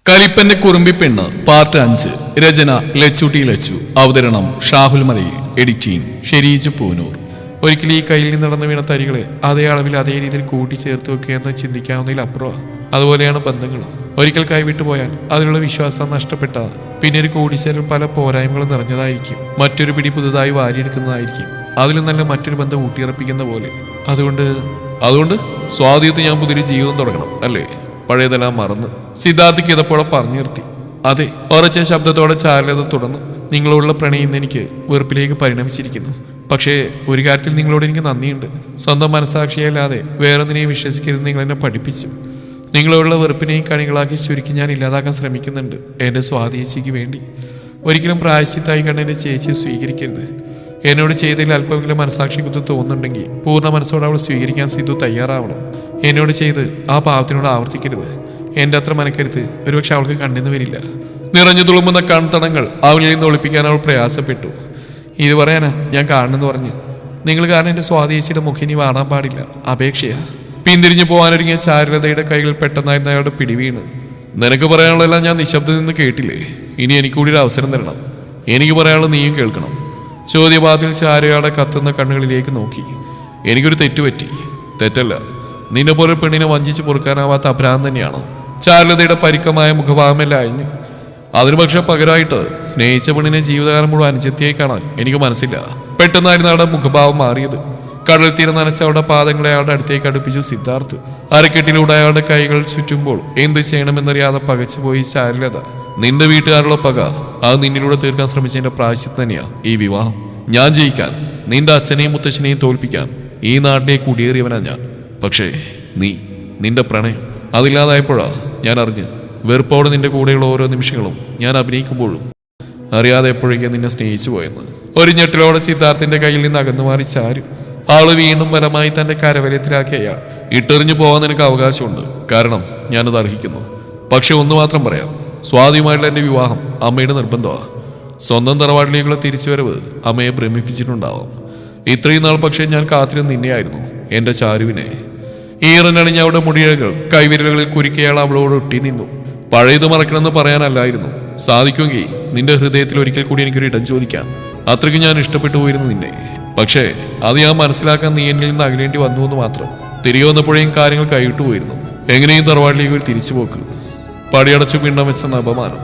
കലിപ്പന്റെ കുറുമ്പി പെണ്ണ് പാർട്ട് 5. രചന ലച്ചുട്ടി ലച്ചു. അവതരണം ഷാഹുൽ മലയിൽ. എഡിറ്റിംഗ് ഷെരീജ് പൂനൂർ. ഒരിക്കൽ ഈ കയ്യിൽ നിന്ന് നടന്നു വീണ തരികളെ അതേ അളവിൽ അതേ രീതിയിൽ കൂട്ടിച്ചേർത്ത് വെക്കുകയെന്ന് ചിന്തിക്കാവുന്നതിലപ്പുറമാണ്. അതുപോലെയാണ് ബന്ധങ്ങളും. ഒരിക്കൽ കൈവിട്ടു പോയാൽ അതിലുള്ള വിശ്വാസം നഷ്ടപ്പെട്ട പിന്നെ ഒരു കൂടിച്ചേരൽ പല പോരായ്മകളും നിറഞ്ഞതായിരിക്കും. മറ്റൊരു പിടി പുതുതായി വാരിയെടുക്കുന്നതായിരിക്കും. അതിലും നല്ല മറ്റൊരു ബന്ധം ഊട്ടിയുറപ്പിക്കുന്ന പോലെ. അതുകൊണ്ട് സ്വാധീനത്തെ ഞാൻ പുതിയൊരു ജീവിതം തുടങ്ങണം അല്ലേ? പഴയതെല്ലാം മറന്ന് സിദ്ധാർത്ഥിക്ക് ഇതപ്പോടെ പറഞ്ഞു നിർത്തി. അതെ, ഉറച്ച ശബ്ദത്തോടെ ചാരലത തുടർന്നു. നിങ്ങളോടുള്ള പ്രണയം എനിക്ക് വെറുപ്പിലേക്ക് പരിണമിച്ചിരിക്കുന്നു. പക്ഷേ ഒരു കാര്യത്തിൽ നിങ്ങളോട് എനിക്ക് നന്ദിയുണ്ട്. സ്വന്തം മനസാക്ഷിയല്ലാതെ വേറൊന്നിനെയും വിശ്വസിക്കരുത് നിങ്ങൾ എന്നെ പഠിപ്പിച്ചു. നിങ്ങളോടുള്ള വെറുപ്പിനെയും കണികളാക്കി ചുരുക്കി ഞാൻ ഇല്ലാതാക്കാൻ ശ്രമിക്കുന്നുണ്ട് എൻ്റെ സ്വാധീനയ്ക്ക് വേണ്ടി. ഒരിക്കലും പ്രായശ്ചിത്തായി കണ്ട് എൻ്റെ ചേച്ചിയെ സ്വീകരിക്കരുത്. എന്നോട് ചെയ്തതിൽ അല്പമെങ്കിലും മനസാക്ഷി കുത്ത് തോന്നുന്നുണ്ടെങ്കിൽ പൂർണ്ണ മനസ്സോടെ അവൾ സ്വീകരിക്കാൻ സിദ്ധു തയ്യാറാവണം. എന്നോട് ചെയ്ത് ആ പാവത്തിനോട് ആവർത്തിക്കരുത്. എൻ്റെ അത്ര മനക്കരുത് ഒരുപക്ഷെ അവൾക്ക് കണ്ടെന്ന് വരില്ല. നിറഞ്ഞു തുളുമ്പുന്ന കൺതടങ്ങൾ അവനിൽ നിന്ന് ഒളിപ്പിക്കാൻ അവൾ പ്രയാസപ്പെട്ടു. ഇത് പറയാനാ ഞാൻ കാണുന്നെന്ന് പറഞ്ഞു. നിങ്ങൾ കാരണം എൻ്റെ സ്വാധീനയുടെ മുഖിനി കാണാൻ പാടില്ല, അപേക്ഷയാ. പിന്തിരിഞ്ഞു പോകാനൊരുങ്ങിയ ചാരുലതയുടെ കൈകൾ പെട്ടെന്നായിരുന്നു അയാളുടെ പിടിവീണ്. നിനക്ക് പറയാനുള്ളതെല്ലാം ഞാൻ നിശബ്ദത്തിൽ നിന്ന് കേട്ടില്ലേ? ഇനി എനിക്ക് കൂടി ഒരു അവസരം തരണം. എനിക്ക് പറയാനുള്ളത് നീയും കേൾക്കണം. ചോദ്യപാതിൽ ചാരുയാടെ കത്തുന്ന കണ്ണുകളിലേക്ക് നോക്കി. എനിക്കൊരു തെറ്റുപറ്റി. തെറ്റല്ല, നിന്നെ പോലെ പെണ്ണിനെ വഞ്ചിച്ച് പൊറുക്കാനാവാത്ത അപരാധം തന്നെയാണ്. ചാരുലതയുടെ പരിക്കമായ മുഖഭാവമെല്ലാം അയഞ്ഞു. അതിനു പക്ഷെ പകരമായിട്ട് സ്നേഹിച്ച പെണ്ണിനെ ജീവിതകാലം മുഴുവൻ അനുജത്തിയായി കാണാൻ എനിക്ക് മനസ്സില്ല. പെട്ടെന്നായിരുന്നു അവളുടെ മുഖഭാവം മാറിയത്. കടൽ തീരം നനച്ച അവളുടെ പാദങ്ങളെ അയാളുടെ അടുത്തേക്ക് അടുപ്പിച്ചു സിദ്ധാർത്ഥ്. അരക്കെട്ടിലൂടെ അയാളുടെ കൈകൾ ചുറ്റുമ്പോൾ എന്ത് ചെയ്യണമെന്നറിയാതെ പകച്ചുപോയി ചാരുലത. നിന്റെ വീട്ടുകാരുള്ള പക അത് നിന്നിലൂടെ തീർക്കാൻ ശ്രമിച്ചതിന്റെ പ്രായശ്ചിത്തം തന്നെയാ ഈ വിവാഹം. ഞാൻ ജയിക്കാൻ, നിന്റെ അച്ഛനെയും മുത്തച്ഛനെയും തോൽപ്പിക്കാൻ ഈ നാട്ടിലെ കുടിയേറിയവനാ ഞാൻ. പക്ഷേ നിന്റെ പ്രണയം അതില്ലാതായപ്പോഴാ ഞാൻ അറിഞ്ഞ് വെറുപ്പോടെ നിന്റെ കൂടെയുള്ള ഓരോ നിമിഷങ്ങളും ഞാൻ അഭിനയിക്കുമ്പോഴും അറിയാതെ എപ്പോഴേക്കും നിന്നെ സ്നേഹിച്ചു പോയെന്ന്. ഒരു ഞെട്ടിലോടെ സിദ്ധാർത്ഥിന്റെ കയ്യിൽ നിന്ന് അകന്നു മാറി ചാരു. ആള് വീണ്ടും ബലമായി തന്റെ കരവലയത്തിലാക്കി അയാൾ. ഇട്ടെറിഞ്ഞു പോകാൻ നിനക്ക് അവകാശമുണ്ട്, കാരണം ഞാനത് അർഹിക്കുന്നു. പക്ഷെ ഒന്ന് മാത്രം പറയാം, സ്വാധീനമായിട്ടുള്ള എൻ്റെ വിവാഹം അമ്മയുടെ നിർബന്ധമാണ്. സ്വന്തം തറവാട്ടിലേക്കുള്ള തിരിച്ചുവരവ് അമ്മയെ ഭ്രമിപ്പിച്ചിട്ടുണ്ടാവാം. ഇത്രയും നാൾ പക്ഷേ ഞാൻ കാത്തിരുന്ന് നിന്നെയായിരുന്നു, എൻ്റെ ചാരുവിനെ. ഈറനണിഞ്ഞ അവളുടെ മുടിയകൾ കൈവിരലുകളിൽ കുരുക്കിയാൾ അവളോട് ഒട്ടി നിന്നു. പഴയത് മറക്കണമെന്ന് പറയാനല്ലായിരുന്നു. സാധിക്കുമെങ്കിൽ നിന്റെ ഹൃദയത്തിൽ ഒരിക്കൽ കൂടി എനിക്കൊരു ഇടം ചോദിക്കാൻ. അത്രയ്ക്ക് ഞാൻ ഇഷ്ടപ്പെട്ടു പോയിരുന്നു നിന്നെ. പക്ഷേ അത് ഞാൻ മനസ്സിലാക്കാൻ നീ എന്നിൽ നിന്ന് അകലേണ്ടി വന്നു എന്ന് മാത്രം. തിരികെ വന്നപ്പോഴേയും കാര്യങ്ങൾ കൈവിട്ടു പോയിരുന്നു. എങ്ങനെയും തറവാട്ടിലേക്ക് ഒരു തിരിച്ചുപോക്ക്, പടിയടച്ചു പിണ്ണം വെച്ചെന്ന അപമാനം,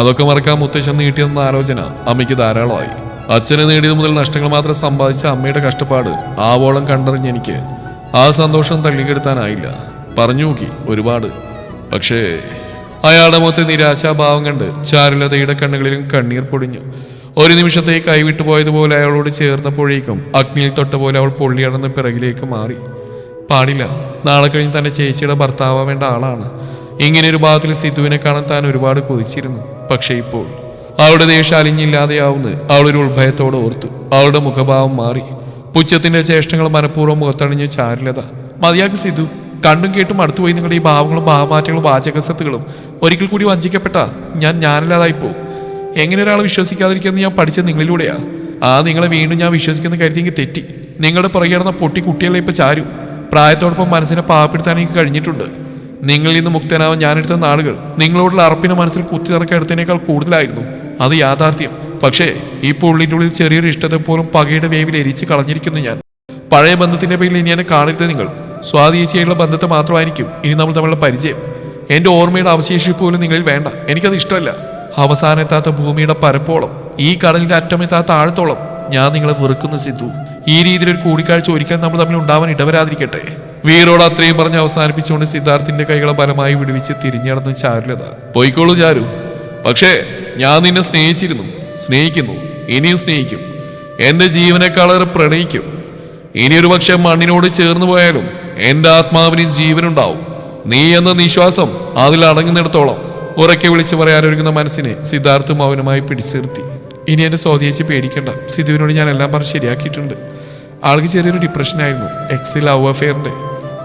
അതൊക്കെ മറക്കാൻ മുത്തശ്ശൻ നീട്ടിയെന്ന ആലോചന അമ്മയ്ക്ക് ധാരാളമായി. അച്ഛനെ നേടിയത് മുതൽ നഷ്ടങ്ങൾ മാത്രം സമ്പാദിച്ച അമ്മയുടെ കഷ്ടപ്പാട് ആവോളം കണ്ടറിഞ്ഞ് എനിക്ക് ആ സന്തോഷം തള്ളിക്കെടുത്താനായില്ല. പറഞ്ഞു നോക്കി ഒരുപാട്. പക്ഷേ അയാളുടെ മുഖത്തെ നിരാശാഭാവം കണ്ട് ചാരുലതയുടെ കണ്ണുകളിലും കണ്ണീർ പൊടിഞ്ഞു. ഒരു നിമിഷത്തേക്ക് കൈവിട്ടു പോയതുപോലെ അയാളോട് ചേർന്നപ്പോഴേക്കും അഗ്നിയിൽ തൊട്ട പോലെ അവൾ പൊള്ളിയടന്ന് പിറകിലേക്ക് മാറി. പാടില്ല, നാളെ കഴിഞ്ഞ് തന്റെ ചേച്ചിയുടെ ഭർത്താവേണ്ട ആളാണ്. ഇങ്ങനെയൊരു ഭാഗത്തിൽ സിദ്ധുവിനെ കാണാൻ താൻ ഒരുപാട് കൊതിച്ചിരുന്നു. പക്ഷെ ഇപ്പോൾ അവളുടെ ദേഷ്യം അലിഞ്ഞില്ലാതെയാവുന്ന അവളൊരു ഉത്ഭയത്തോട് ഓർത്തു. അവളുടെ മുഖഭാവം മാറി. പുച്ഛത്തിന്റെ ചേഷ്ടങ്ങൾ മനഃപൂർവ്വം മുഖത്തണിഞ്ഞ് ചാരുലത. മതിയാക്ക് സിദ്ധു, കണ്ടും കേട്ടും അടുത്തുപോയി നിങ്ങളുടെ ഈ ഭാവങ്ങളും ഭാവമാറ്റങ്ങളും വാചകസത്തുകളും. ഒരിക്കൽ കൂടി വഞ്ചിക്കപ്പെട്ട ഞാനല്ലാതായിപ്പോ. എങ്ങനെ ഒരാളെ വിശ്വസിക്കാതിരിക്കുന്നത് ഞാൻ പഠിച്ചത് നിങ്ങളിലൂടെയാ. നിങ്ങളെ വീണ്ടും ഞാൻ വിശ്വസിക്കുന്ന കരുതിയെങ്കിൽ തെറ്റി. നിങ്ങളുടെ പുറകെ നടന്ന പൊട്ടി കുട്ടികളെ ഇപ്പൊ ചാരു. പ്രായത്തോടൊപ്പം മനസ്സിനെ പാവപ്പെടുത്താൻ എനിക്ക് കഴിഞ്ഞിട്ടുണ്ട്. നിങ്ങളിൽ നിന്ന് മുക്തനാവാൻ ഞാനെടുത്ത നാളുകൾ നിങ്ങളോടുള്ള അറപ്പിനെ മനസ്സിൽ കുത്തി നിറക്കാൻ എടുത്തതിനേക്കാൾ കൂടുതലായിരുന്നു. അത് യാഥാർത്ഥ്യം. പക്ഷേ ഇപ്പോൾ ഉള്ളിൻ്റെ ഉള്ളിൽ ചെറിയൊരു ഇഷ്ടത്തെ പോലും പകയുടെ വേവിൽ എരിച്ച് കളഞ്ഞിരിക്കുന്നു ഞാൻ. പഴയ ബന്ധത്തിന്റെ പേരിൽ ഇനി എന്നെ കാണരുത് നിങ്ങൾ. സ്വാധീനിച്ചുള്ള ബന്ധത്തെ മാത്രമായിരിക്കും ഇനി നമ്മൾ തമ്മിലുള്ള പരിചയം. എൻ്റെ ഓർമ്മയുടെ അവശേഷിപ്പ് പോലും നിങ്ങളിൽ വേണ്ട. എനിക്കത് ഇഷ്ടമല്ല. അവസാനമെത്താത്ത ഭൂമിയുടെ പരപ്പോളം, ഈ കടലിന്റെ അറ്റമെത്താത്ത ആഴത്തോളം ഞാൻ നിങ്ങളെ വെറുക്കുന്നു സിദ്ധു. ഈ രീതിയിലൊരു കൂടിക്കാഴ്ച ഒരിക്കലും നമ്മൾ തമ്മിൽ ഉണ്ടാവാൻ ഇടവരാതിരിക്കട്ടെ. വീരോട് അത്രയും പറഞ്ഞ് അവസാനിപ്പിച്ചുകൊണ്ട് സിദ്ധാർത്ഥിന്റെ കൈകളെ ബലമായി വിടുവിച്ച് തിരിഞ്ഞടന്ന് ചാരുലത. പോയിക്കോളൂ ചാരു, പക്ഷേ ഞാൻ നിന്നെ സ്നേഹിച്ചിരുന്നു, സ്നേഹിക്കുന്നു, ഇനിയും സ്നേഹിക്കും. എൻ്റെ ജീവനേക്കാളേറെ പ്രണയിക്കും. ഇനിയൊരു പക്ഷെ മണ്ണിനോട് ചേർന്ന് പോയാലും എൻ്റെ ആത്മാവിന് ജീവനുണ്ടാവും. നീ എന്ന നിശ്വാസം അതിൽ അടങ്ങുന്നിടത്തോളം. ഉറക്കെ വിളിച്ച് പറയാനൊരുങ്ങുന്ന മനസ്സിനെ സിദ്ധാർത്ഥ് മൗനമായി പിടിച്ചിർത്തി. ഇനി എൻ്റെ സ്വാധീനിച്ച് പേടിക്കണ്ട. സിദ്ധുവിനോട് ഞാൻ എല്ലാം പറഞ്ഞ് ശരിയാക്കിയിട്ടുണ്ട്. ആൾക്ക് ചെറിയൊരു ഡിപ്രഷനായിരുന്നു, എക്സ് ലവ് അഫെയറിന്റെ.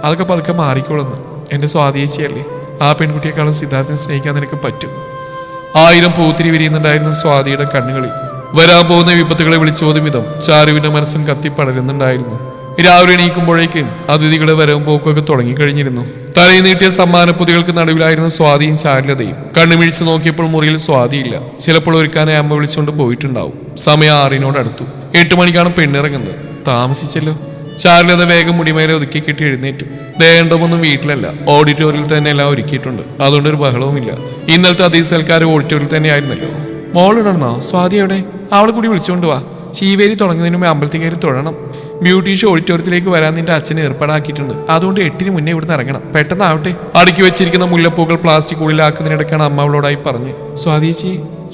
അതൊക്കെ പതുക്കെ മാറിക്കോളുന്നു. എൻ്റെ സ്വാധീനിച്ചല്ലേ, ആ പെൺകുട്ടിയെക്കാളും സിദ്ധാർത്ഥിനെ സ്നേഹിക്കാൻ നിനക്ക് പറ്റും. 1000 പൂത്തിരി വിരിയുന്നുണ്ടായിരുന്നു സ്വാതിയുടെ കണ്ണുകളിൽ. വരാൻ പോകുന്ന വിപത്തുകളെ വിളിച്ചോതും വിധം ചാരുവിന്റെ മനസ്സും കത്തിപ്പടരുന്നുണ്ടായിരുന്നു. രാവിലെ എണീക്കുമ്പോഴേക്കും അതിഥികളെ വരവും പോക്കൊക്കെ തുടങ്ങിക്കഴിഞ്ഞിരുന്നു. തലയിൽ നീട്ടിയ സമ്മാനപ്പൊതികൾക്ക് നടുവിലായിരുന്നു സ്വാതിയും ശാരലതയും. കണ്ണുമിഴിച്ച് നോക്കിയപ്പോൾ മുറിയിൽ സ്വാതിയില്ല. ചിലപ്പോൾ ഒരുക്കാനെ അമ്മ വിളിച്ചുകൊണ്ട് പോയിട്ടുണ്ടാവും. സമയം 6-നോടടുത്തു. 8 മണിക്കാണ് പെണ്ണിറങ്ങുന്നത്. താമസിച്ചല്ലോ. ശാരലത വേഗം മുടിമേലെ ഒതുക്കി കെട്ടി എഴുന്നേറ്റു. ദേണ്ടമൊന്നും വീട്ടിലല്ല, ഓഡിറ്റോറിയത്തിൽ തന്നെ എല്ലാം ഒരുക്കിയിട്ടുണ്ട്. അതുകൊണ്ടൊരു ബഹളവുമില്ല. ഇന്നലത്തെ അതിഥി സൽക്കാരം ഓഡിറ്റോറിയൽ തന്നെ ആയിരുന്നല്ലോ. മോളിടണോ? സ്വാതി എവിടെ? അവളെ കൂടി വിളിച്ചുകൊണ്ട് വാ. ശീവേലി തുടങ്ങുന്നതിന് മുമ്പ് അമ്പലത്തിൽ കയറി തൊഴണം. ബ്യൂട്ടീഷ്യൻ ഓഡിറ്റോറിയത്തിലേക്ക് വരാൻ നിന്റെ അച്ഛനെ ഏർപ്പാടാക്കിയിട്ടുണ്ട്. അതുകൊണ്ട് 8-ന് മുന്നേ ഇവിടുന്ന് ഇറങ്ങണം. പെട്ടെന്നാവട്ടെ. അടുക്കി വെച്ചിരിക്കുന്ന മുല്ലപ്പൂക്കൾ പ്ലാസ്റ്റിക് ഉള്ളിലാക്കുന്നതിനിടക്കാണ് അമ്മ അവളോടായി പറഞ്ഞ്.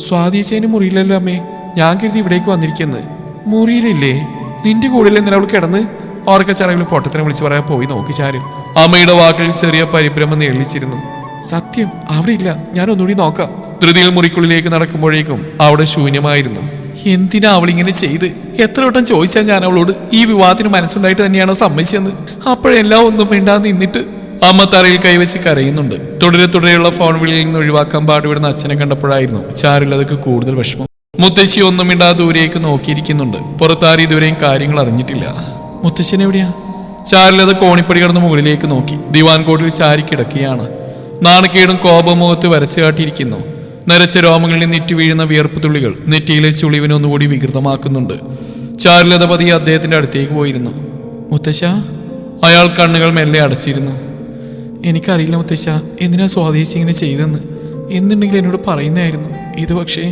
സ്വാതീച്ചേന് മുറിയില്ലല്ലോ അമ്മേ. ഞാൻ കരുതി ഇവിടേക്ക് വന്നിരിക്കുന്നത്. മുറിയിലില്ലേ? നിന്റെ കൂടെ ഇന്നലെ അവൾ കിടന്ന് ഓർക്കച്ചടവിൽ പൊട്ടത്തിനെ വിളിച്ചു പറയാൻ പോയി നോക്കി ചാരും. അമ്മയുടെ വാക്കുകളിൽ ചെറിയ പരിഭ്രമം നേളിച്ചിരുന്നു. സത്യം അവിടെ ഇല്ല. ഞാൻ ഒന്നുകൂടി നോക്കാം. ധൃതിയിൽ മുറിക്കുള്ളിലേക്ക് നടക്കുമ്പോഴേക്കും അവിടെ ശൂന്യമായിരുന്നു. എന്തിനാ അവളിങ്ങനെ ചെയ്ത്? എത്ര വട്ടം ചോദിച്ചാൽ ഞാൻ അവളോട് ഈ വിവാഹത്തിന് മനസ്സുണ്ടായിട്ട് തന്നെയാണോ സമ്മതിച്ചെന്ന്? അപ്പോഴെല്ലാം ഒന്നും മിണ്ടാതെ നിന്നിട്ട് അമ്മ തറയിൽ കൈവച്ച് കരയുന്നുണ്ട്. തുടരെയുള്ള ഫോൺ വിളിയിൽ നിന്ന് ഒഴിവാക്കാൻ പാടുവിടുന്ന അച്ഛനെ കണ്ടപ്പോഴായിരുന്നു ചാരുലതക്ക് കൂടുതൽ വിഷമം. മുത്തശ്ശി ഒന്നും മിണ്ടാതെ ദൂരേക്ക് നോക്കിയിരിക്കുന്നുണ്ട്. പുറത്താരി ഇതുവരെയും കാര്യങ്ങൾ അറിഞ്ഞിട്ടില്ല. മുത്തശ്ശൻ എവിടെയാ? ചാരുലത കോണിപ്പടി കടന്ന് മുകളിലേക്ക് നോക്കി. ദിവാൻ കോട്ടിൽ ചാരി കിടക്കുകയാണ്. നാണക്കേടും കോപമുഖത്ത് വരച്ചു കാട്ടിയിരിക്കുന്നു. നരച്ച രോമങ്ങളിൽ നെറ്റി വീഴുന്ന വിയർപ്പ് തുള്ളികൾ നെറ്റിയിലെ ചുളിവിനെ ഒന്നുകൂടി വികൃതമാക്കുന്നുണ്ട്. ചാരുലത പതിയെ അദ്ദേഹത്തിന്റെ അടുത്തേക്ക് പോയിരുന്നു. മുത്തശ്ശ. അയാൾ കണ്ണുകൾ മെല്ലെ അടച്ചിരുന്നു. എനിക്കറിയില്ല മുത്തശ്ശ, എന്തിനാ സ്വാദേശി ഇങ്ങനെ ചെയ്തെന്ന്. എന്നുണ്ടെങ്കിൽ എന്നോട് പറയുന്നതായിരുന്നു. ഇത് പക്ഷേ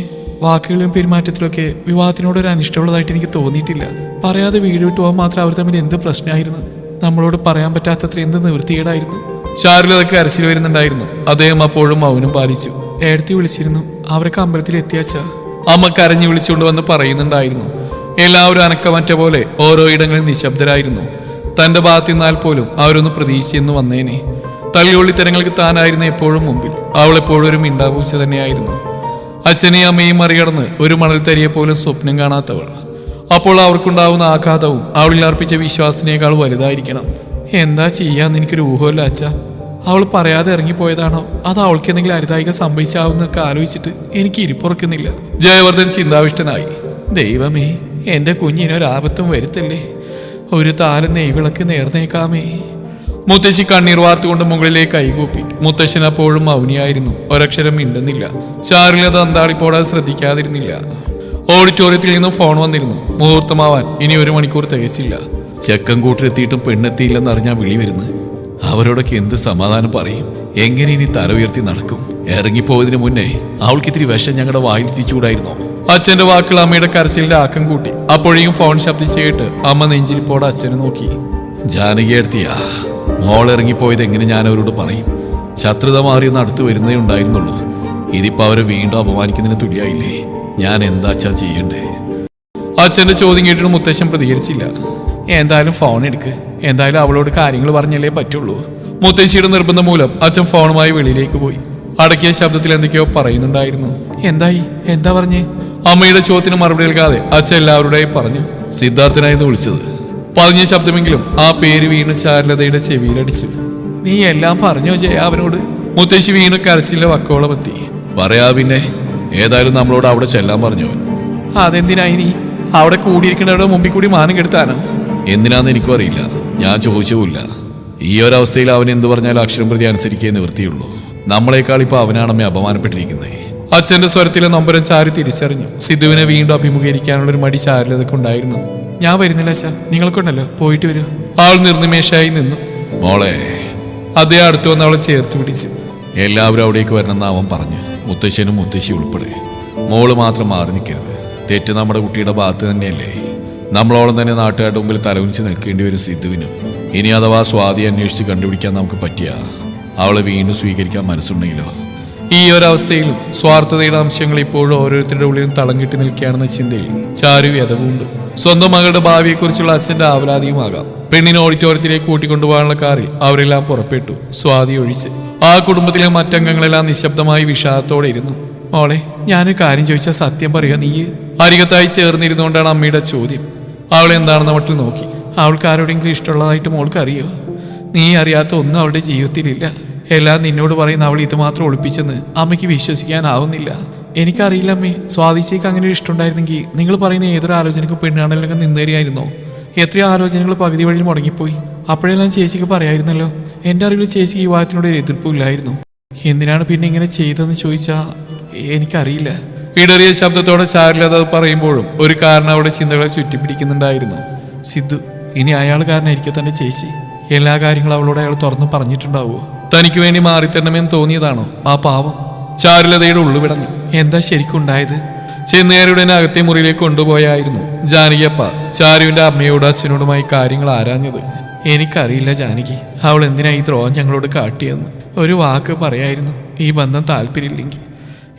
വാക്കുകളിലും പെരുമാറ്റത്തിലൊക്കെ വിവാഹത്തിനോട് ഒരു അനിഷ്ടമുള്ളതായിട്ട് എനിക്ക് തോന്നിയിട്ടില്ല. പറയാതെ വീട് വിട്ടു പോകാൻ മാത്രം അവർ തമ്മിൽ എന്ത് പ്രശ്നമായിരുന്നു? നമ്മളോട് പറയാൻ പറ്റാത്തത്ര എന്ത് നിവൃത്തികേടായിരുന്നു. ചാരുലതയ്ക്ക് അരച്ചിൽ വരുന്നുണ്ടായിരുന്നു. അദ്ദേഹം അപ്പോഴും മൗനം പാലിച്ചു. ഏടത്തി വിളിച്ചിരുന്നു. അവരൊക്കെ അമ്പലത്തിൽ എത്തിയാച്ച. അമ്മ കരഞ്ഞു വിളിച്ചുകൊണ്ട് വന്ന് പറയുന്നുണ്ടായിരുന്നു. എല്ലാവരും അനക്കമറ്റ പോലെ ഓരോ ഇടങ്ങളിൽ നിശബ്ദരായിരുന്നു. തന്റെ ഭാഗത്ത് നിന്നാൽ പോലും അവരൊന്ന് പ്രതീക്ഷിച്ചെന്ന് വന്നേനെ. തള്ളിയൊള്ളിത്തരങ്ങൾക്ക് താനായിരുന്നു എപ്പോഴും മുമ്പിൽ. അവൾ എപ്പോഴും ഒരു മിണ്ടാപൂച്ച തന്നെയായിരുന്നു. അച്ഛനെയും അമ്മയും മറികടന്ന് ഒരു മണൽത്തരിയെ പോലും സ്വപ്നം കാണാത്തവൾ. അപ്പോൾ അവർക്കുണ്ടാവുന്ന ആഘാതവും അവളിൽ അർപ്പിച്ച വിശ്വാസത്തിനേക്കാൾ വലുതായിരിക്കണം. എന്താ ചെയ്യാന്ന് എനിക്കൊരു ഊഹമല്ല അച്ഛ. അവൾ പറയാതെ ഇറങ്ങിപ്പോയതാണോ അത് അവൾക്ക് എന്തെങ്കിലും അരുതായിക സംഭവിച്ചാവുന്നൊക്കെ ആലോചിച്ചിട്ട് എനിക്ക് ഇരിപ്പുറക്കുന്നില്ല. ജയവർദ്ധൻ ചിന്താവിഷ്ടനായി. ദൈവമേ, എന്റെ കുഞ്ഞിനൊരാപത്തും വരുത്തല്ലേ. ഒരു താലം നെയ്വിളക്ക് നേർന്നേക്കാമേ. മുത്തശ്ശി കണ്ണീർ വാർത്തുകൊണ്ട് മുകളിലേക്ക് കൈകൂപ്പി. മുത്തശ്ശൻ അപ്പോഴും മൗനിയായിരുന്നു. ഒരക്ഷരം മിണ്ടുന്നില്ല. ചാരുലത അന്താളിപ്പോടാതെ ശ്രദ്ധിക്കാതിരുന്നില്ല. ഓഡിറ്റോറിയത്തിൽ നിന്നും ഫോൺ വന്നിരുന്നു. മുഹൂർത്തമാവാൻ ഇനി 1 മണിക്കൂർ തികച്ചില്ല. ചെക്കൻ കൂട്ടിലെത്തിയിട്ടും പെണ്ണെത്തിയില്ലെന്ന് അറിഞ്ഞാൽ വിളി വരുന്നു. അവരോടൊക്കെ എന്ത് സമാധാനം പറയും? എങ്ങനെ ഇനി തല ഉയർത്തി നടക്കും? ഇറങ്ങിപ്പോയതിനു മുന്നേ അവൾക്കിത്തിരി വിഷം ഞങ്ങളുടെ വായിലിറ്റിച്ചൂടായിരുന്നോ? അച്ഛന്റെ വാക്കുകൾ അമ്മയുടെ കരച്ചിലിന്റെ ആക്കം കൂട്ടി. അപ്പോഴേക്കും ഫോൺ ശബ്ദിച്ച് കേട്ട് അമ്മ നെഞ്ചിരിപ്പോടെ അച്ഛനെ നോക്കി. ജാനകി എടുത്തിയാ മോളിറങ്ങിപ്പോയത് എങ്ങനെ ഞാൻ അവരോട് പറയും? ശത്രുത മാറിയൊന്ന് അടുത്ത് വരുന്നേ ഉണ്ടായിരുന്നുള്ളൂ. ഇതിപ്പോ അവരെ വീണ്ടും അപമാനിക്കുന്നതിന് തുല്യായില്ലേ? ഞാൻ എന്താച്ചാ ചെയ്യണ്ടേ? അച്ഛന്റെ ചോദ്യം കേട്ടിട്ട് മുത്തശ്ശൻ പ്രതികരിച്ചില്ല. എന്തായാലും ഫോൺ എടുക്ക്. എന്തായാലും അവളോട് കാര്യങ്ങൾ പറഞ്ഞല്ലേ പറ്റുള്ളൂ. മുത്തശ്ശിയുടെ നിർബന്ധം മൂലം അച്ഛൻ ഫോണുമായി വെളിയിലേക്ക് പോയി. അടക്കിയ ശബ്ദത്തിൽ എന്തൊക്കെയോ പറയുന്നുണ്ടായിരുന്നു. എന്താ പറഞ്ഞേ? അമ്മയുടെ ചോദ്യത്തിന് മറുപടി നൽകാതെ അച്ഛൻ എല്ലാവരുടെയും പറഞ്ഞു. സിദ്ധാർത്ഥനായിരുന്നു വിളിച്ചത്. പതിഞ്ഞ ശബ്ദമെങ്കിലും ആ പേര് വീണ് ശാരലതയുടെ ചെവിയിലടിച്ചു. നീ എല്ലാം പറഞ്ഞോ ജയ അവനോട്? മുത്തശ്ശി വീണ് കരച്ചിലെ വക്കോളം എത്തി. പറയാ പിന്നെ. ഏതായാലും നമ്മളോട് അവിടെ ചെല്ലാൻ പറഞ്ഞവൻ. അതെന്തിനായി? നീ അവിടെ കൂടിയിരിക്കുന്നവരുടെ മുമ്പിൽ കൂടി മാനം കെടുത്താനോ? എന്തിനാന്ന് എനിക്കും അറിയില്ല. ഞാൻ ചോദിച്ചുമില്ല. ഈ ഒരവസ്ഥയിൽ അവൻ എന്ത് പറഞ്ഞാലും അക്ഷരം പ്രതി അനുസരിക്കേ നിവൃത്തിയുള്ളൂ. നമ്മളെക്കാൾ ഇപ്പൊ അവനാണമ്മേ അപമാനപ്പെട്ടിരിക്കുന്നത്. അച്ഛന്റെ സ്വരത്തിലെ നമ്പരം ചാരി തിരിച്ചറിഞ്ഞു. സിദ്ധുവിനെ വീണ്ടും അഭിമുഖീകരിക്കാനുള്ള ഒരു മടി ചാരുലതക്കുണ്ടായിരുന്നു. ഞാൻ വരുന്നില്ല അച്ഛാ, നിങ്ങൾക്കുണ്ടല്ലോ, പോയിട്ട് വരൂ. ആൾ നിർനിമേഷായി നിന്നു. മോളെ. അദ്ദേഹം അടുത്ത് വന്ന് അവളെ ചേർത്ത് പിടിച്ചു. എല്ലാവരും അവിടേക്ക് വരണമെന്ന് അവൻ പറഞ്ഞു. മുത്തശ്ശനും മുത്തശ്ശി ഉൾപ്പെടെ. മോള് മാത്രം മാറി നിൽക്കരുത്. തെറ്റ് നമ്മുടെ കുട്ടിയുടെ ഭാഗത്ത് തന്നെയല്ലേ? നമ്മളോളം തന്നെ നാട്ടുകാരുടെ മുമ്പിൽ തലകുനിച്ച് നിൽക്കേണ്ടി വരും സിദ്ധുവിനും. ഇനി അഥവാ സ്വാതി അന്വേഷിച്ച് കണ്ടുപിടിക്കാൻ നമുക്ക് പറ്റിയ അവളെ വീണ്ടും സ്വീകരിക്കാൻ മനസ്സുണ്ടെങ്കിലോ? ഈ ഒരവസ്ഥയിലും സ്വാർത്ഥതയുടെ അംശങ്ങൾ ഇപ്പോഴും ഓരോരുത്തരുടെ ഉള്ളിലും തളം കെട്ടി നിൽക്കുകയാണെന്ന ചിന്തയിൽ ചാരു വ്യതവുണ്ട്. സ്വന്തം മകളുടെ ഭാവിയെക്കുറിച്ചുള്ള അച്ഛന്റെ ആവലാതിയുമാകാം. പെണ്ണിനെ ഓഡിറ്റോറിയത്തിലേക്ക് കൂട്ടിക്കൊണ്ടുപോകാനുള്ള കാറിൽ അവരെല്ലാം പുറപ്പെട്ടു, സ്വാതി ഒഴിച്ച്. ആ കുടുംബത്തിലെ മറ്റംഗങ്ങളെല്ലാം നിശബ്ദമായി വിഷാദത്തോടെ ഇരുന്നു. മോളെ, ഞാനൊരു കാര്യം ചോദിച്ചാൽ സത്യം പറയുക നീ? അരികത്തായി ചേർന്നിരുന്നുകൊണ്ടാണ് അമ്മയുടെ ചോദ്യം. അവൾ എന്താണെന്ന് മട്ടിൽ നോക്കി. അവൾക്ക് ആരോടെങ്കിലും ഇഷ്ടമുള്ളതായിട്ട് മോൾക്ക് അറിയോ? നീ അറിയാത്ത ഒന്നും അവളുടെ ജീവിതത്തിലില്ല. എല്ലാം നിന്നോട് പറയുന്ന അവൾ ഇത് മാത്രം ഒളിപ്പിച്ചെന്ന് അമ്മയ്ക്ക് വിശ്വസിക്കാനാവുന്നില്ല. എനിക്കറിയില്ല അമ്മേ. സ്വാതിച്ചേക്ക് അങ്ങനെ ഒരു ഇഷ്ടമുണ്ടായിരുന്നെങ്കിൽ നിങ്ങൾ പറയുന്ന ഏതൊരു ആലോചനയ്ക്കും പെണ്ണാണല്ലൊക്കെ നിന്നേറിയായിരുന്നോ? എത്രയോ ആലോചനകൾ പകുതി വഴിയിൽ മുടങ്ങിപ്പോയി. അപ്പോഴെല്ലാം ചേച്ചിക്ക് പറയായിരുന്നല്ലോ. എൻ്റെ അറിവിൽ ചേച്ചിക്ക് ഈ വിവാഹത്തിനോട് ഒരു എതിർപ്പില്ലായിരുന്നു. എന്തിനാണ് പിന്നെ ഇങ്ങനെ ചെയ്തതെന്ന് ചോദിച്ചാൽ എനിക്കറിയില്ല. ഇടറിയ ശബ്ദത്തോടെ ചാരുലത പറയുമ്പോഴും ഒരു കാരണം അവിടെ ചിന്തകളെ ചുറ്റിപ്പിടിക്കുന്നുണ്ടായിരുന്നു. സിദ്ധു, ഇനി അയാൾ കാരണമായിരിക്കും തന്റെ ചേച്ചി എല്ലാ കാര്യങ്ങളും അവളോട് അയാൾ തുറന്നു പറഞ്ഞിട്ടുണ്ടാവുമോ? തനിക്ക് വേണ്ടി മാറിത്തരണമെന്ന് തോന്നിയതാണോ ആ പാവം? ചാരുലതയുടെ ഉള്ളുവിടഞ്ഞു. എന്താ ശരിക്കും ഉണ്ടായത്? ചെന്നേരുടെ അകത്തെ മുറിയിലേക്ക് കൊണ്ടുപോയായിരുന്നു ജാനകിയപ്പ ചാരുവിന്റെ അമ്മയോടും അച്ഛനോടുമായി കാര്യങ്ങൾ ആരാഞ്ഞത്. എനിക്കറിയില്ല ജാനകി, അവൾ എന്തിനാ ഈ ദ്രോഹം ഞങ്ങളോട് കാട്ടിയെന്ന്. ഒരു വാക്ക് പറയായിരുന്നു, ഈ ബന്ധം താല്പര്യമില്ലെങ്കിൽ.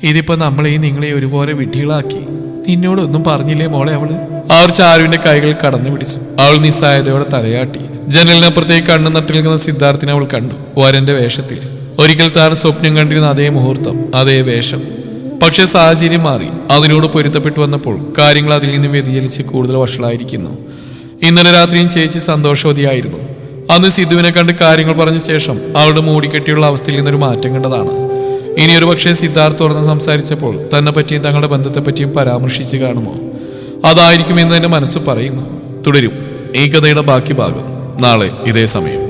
ഇതിപ്പോ നമ്മളെയും നിങ്ങളെ ഒരുപോലെ വിഡ്ഢികളാക്കി. നിന്നോടൊന്നും പറഞ്ഞില്ലേ മോളെ അവള്? അവർ ചാരുവിന്റെ കൈകൾ കടന്നു പിടിച്ചു. അവൾ നിസ്സായതയോടെ തലയാട്ടി. ജനലിനപ്പുറത്തേക്ക് കണ്ണു നട്ടി നിൽക്കുന്ന സിദ്ധാർത്ഥിനെ അവൾ കണ്ടു, വരന്റെ വേഷത്തിൽ. ഒരിക്കൽ താൻ സ്വപ്നം കണ്ടിരുന്ന അതേ മുഹൂർത്തം, അതേ വേഷം. പക്ഷെ സാഹചര്യം മാറി. അതിനോട് പൊരുത്തപ്പെട്ടു വന്നപ്പോൾ കാര്യങ്ങൾ അതിൽ നിന്ന് വ്യതിചലിച്ച് കൂടുതൽ വഷളായിരിക്കുന്നു. ഇന്നലെ രാത്രിയും ചേച്ചി സന്തോഷവതിയായിരുന്നു. അന്ന് സിദ്ധുവിനെ കണ്ട് കാര്യങ്ങൾ പറഞ്ഞ ശേഷം അവളുടെ മൂടിക്കെട്ടിയുള്ള അവസ്ഥയിൽ നിന്നൊരു മാറ്റം കണ്ടതാണ്. ഇനിയൊരു പക്ഷേ സിദ്ധാർത്ഥ് തുറന്ന് സംസാരിച്ചപ്പോൾ തന്നെ പറ്റിയും തങ്ങളുടെ ബന്ധത്തെപ്പറ്റിയും പരാമർശിച്ച് കാണുമോ? അതായിരിക്കുമെന്ന് എന്റെ മനസ്സ് പറയുന്നു. തുടരും ഈ കഥയുടെ ബാക്കി ഭാഗം നാളെ ഇതേ സമയം.